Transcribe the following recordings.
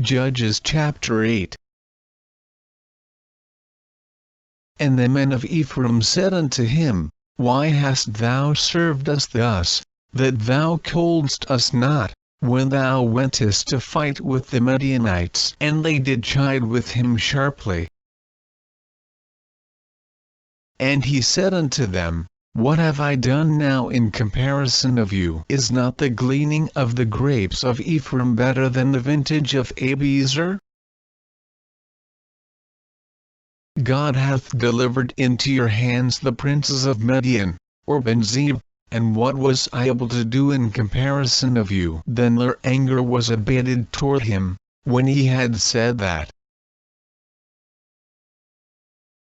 Judges chapter 8. And the men of Ephraim said unto him, Why hast thou served us thus, that thou coldst us not, when thou wentest to fight with the Midianites? And they did chide with him sharply. And he said unto them, What have I done now in comparison of you? Is not the gleaning of the grapes of Ephraim better than the vintage of Abiezer? God hath delivered into your hands the princes of Midian, or Ben-Zeb, and what was I able to do in comparison of you? Then their anger was abated toward him, when he had said that.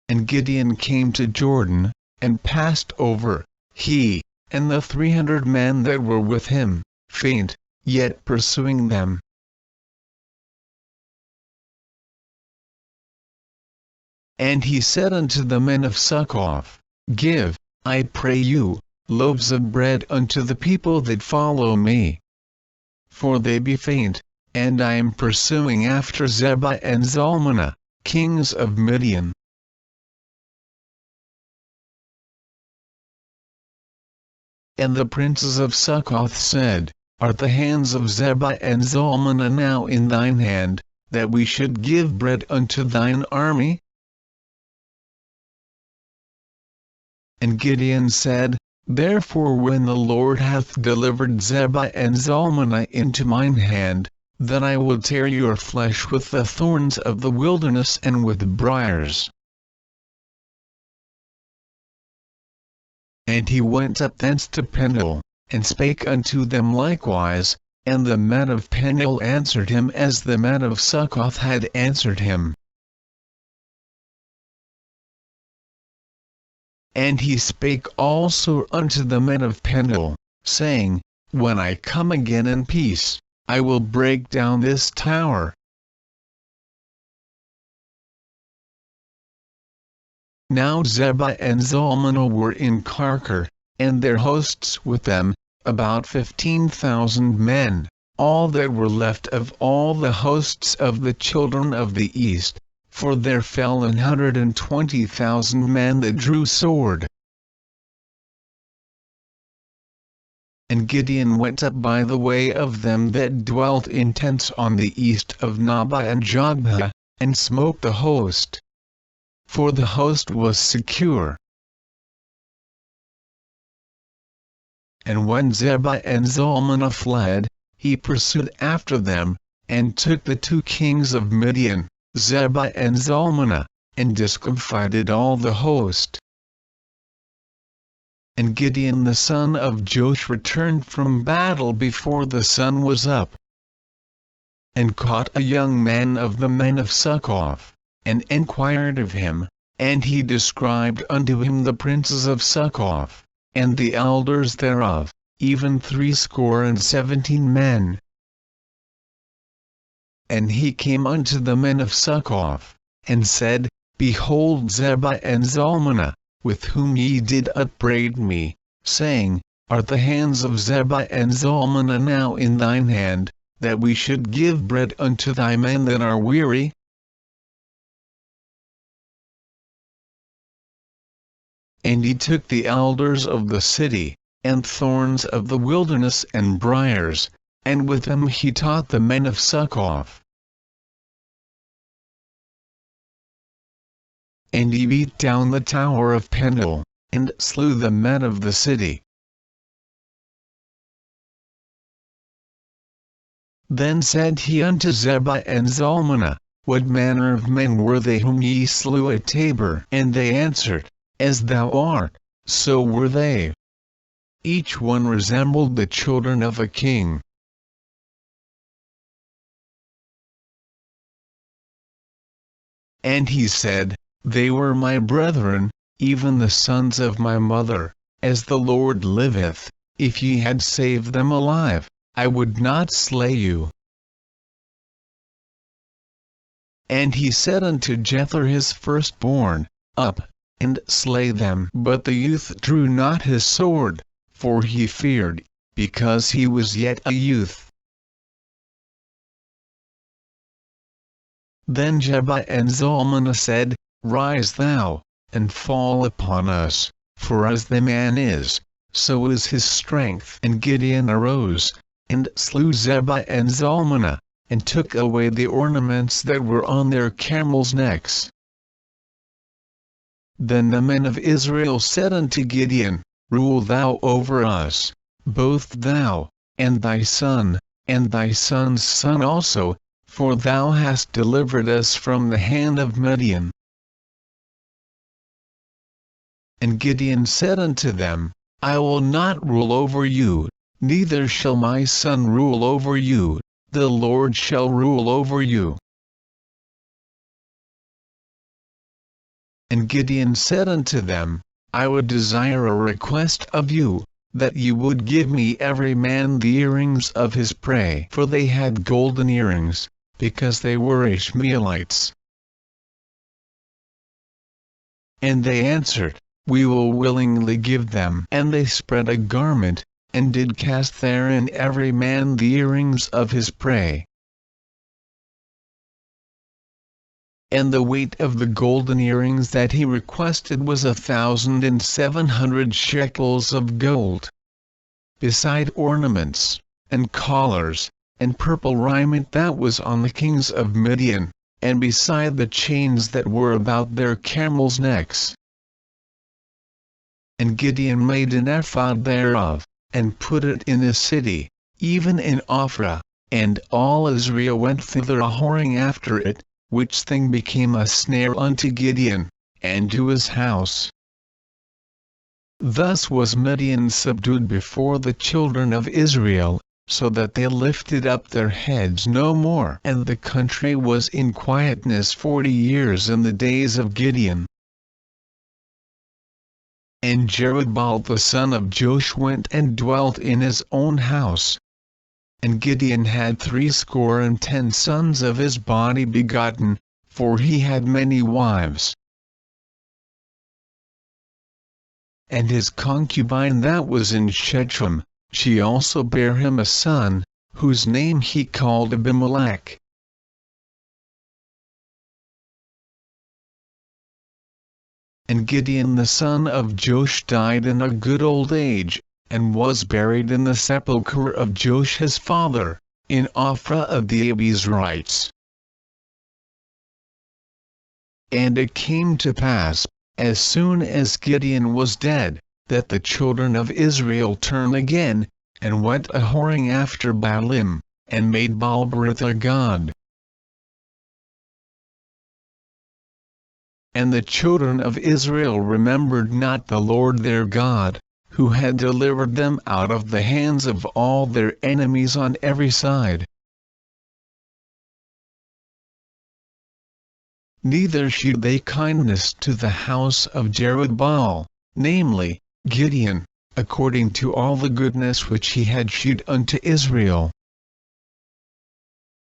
And Gideon came to Jordan, and passed over, he, and the 300 men that were with him, faint, yet pursuing them. And he said unto the men of Succoth, Give, I pray you, loaves of bread unto the people that follow me. For they be faint, and I am pursuing after Zebah and Zalmunna, kings of Midian. And the princes of Succoth said, Are the hands of Zebah and Zalmunna now in thine hand, that we should give bread unto thine army? And Gideon said, Therefore when the Lord hath delivered Zebah and Zalmunna into mine hand, then I will tear your flesh with the thorns of the wilderness and with briars. And he went up thence to Peniel, and spake unto them likewise, and the men of Peniel answered him as the men of Succoth had answered him. And he spake also unto the men of Peniel, saying, When I come again in peace, I will break down this tower. Now Zebah and Zalmunna were in Karkor, and their hosts with them, about 15,000 men, all that were left of all the hosts of the children of the east. For there fell 120,000 men that drew sword. And Gideon went up by the way of them that dwelt in tents on the east of Nabah and Jogbeh, and smote the host. For the host was secure. And when Zebah and Zalmunna fled, he pursued after them, and took the 2 kings of Midian, Zebah and Zalmunna, and discomfited all the host. And Gideon the son of Joash returned from battle before the sun was up, and caught a young man of the men of Succoth, and enquired of him, and he described unto him the princes of Succoth, and the elders thereof, even 70 men. And he came unto the men of Succoth, and said, Behold Zebah and Zalmunna, with whom ye did upbraid me, saying, Are the hands of Zebah and Zalmunna now in thine hand, that we should give bread unto thy men that are weary? And he took the elders of the city, and thorns of the wilderness and briars, and with them he taught the men of Succoth. And he beat down the tower of Peniel, and slew the men of the city. Then said he unto Zebah and Zalmunna, What manner of men were they whom ye slew at Tabor? And they answered, As thou art, so were they. Each one resembled the children of a king. And he said, They were my brethren, even the sons of my mother. As the Lord liveth, if ye had saved them alive, I would not slay you. And he said unto Jether his firstborn, Up, and slay them. But the youth drew not his sword, for he feared, because he was yet a youth. Then Zebah and Zalmunna said, Rise thou, and fall upon us, for as the man is, so is his strength. And Gideon arose, and slew Zebah and Zalmunna, and took away the ornaments that were on their camels' necks. Then the men of Israel said unto Gideon, Rule thou over us, both thou, and thy son, and thy son's son also, for thou hast delivered us from the hand of Midian. And Gideon said unto them, I will not rule over you, neither shall my son rule over you, the Lord shall rule over you. And Gideon said unto them, I would desire a request of you, that you would give me every man the earrings of his prey. For they had golden earrings, because they were Ishmaelites. And they answered, We will willingly give them. And they spread a garment, and did cast therein every man the earrings of his prey. And the weight of the golden earrings that he requested was 1,700 shekels of gold, beside ornaments, and collars, and purple raiment that was on the kings of Midian, and beside the chains that were about their camels' necks. And Gideon made an ephod thereof, and put it in the city, even in Ophrah, and all Israel went thither a whoring after it, which thing became a snare unto Gideon, and to his house. Thus was Midian subdued before the children of Israel, so that they lifted up their heads no more. And the country was in quietness 40 years in the days of Gideon. And Jerubbaal the son of Joash went and dwelt in his own house. And Gideon had 70 sons of his body begotten, for he had many wives. And his concubine that was in Shechem, she also bare him a son, whose name he called Abimelech. And Gideon the son of Joash died in a good old age, and was buried in the sepulchre of Joash his father, in Ophrah of the Abiezrites. And it came to pass, as soon as Gideon was dead, that the children of Israel turned again, and went a whoring after Baalim, and made Baal-berith their god. And the children of Israel remembered not the Lord their God, who had delivered them out of the hands of all their enemies on every side. Neither shewed they kindness to the house of Jerubbaal, namely, Gideon, according to all the goodness which he had shewed unto Israel.